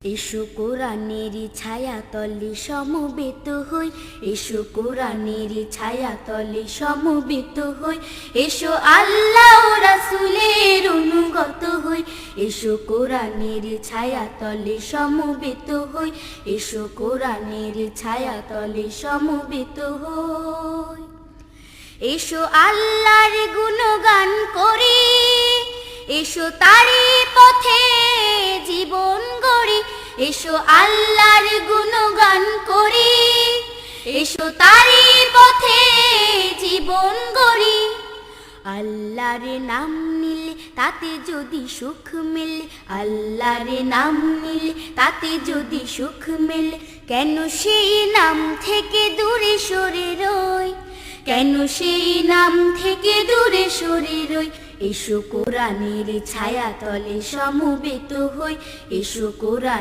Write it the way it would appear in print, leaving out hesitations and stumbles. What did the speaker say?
এসো কোরআনের ছায়া তলে সমবেত হই, এসো কোরআনের ছায়া তলে সমবেত হই, এসো আল্লাহ ও রাসূলের অনুগত হই, এসো কোরআনের ছায়া তলে সমবেত হই, এসো কোরআনের ছায়া তলে সমবেত হই। এসো আল্লাহর গুণগান করি, এসো তারি পথে জীবন গড়ি, এসো আল্লাহর গুণগান করি, এসো তারি পথে জীবন গড়ি। আল্লাহর নাম নিলে তাতে যদি সুখ মেলে, আল্লাহর নাম নিলে তাতে যদি সুখ মেলে, কেন সেই নাম থেকে দূরে সরে রই, কেন সেই নাম থেকে দূরে সরে রই। এসো কোরআনের ছায়া তলে সমবেত হই, এসো কোরআন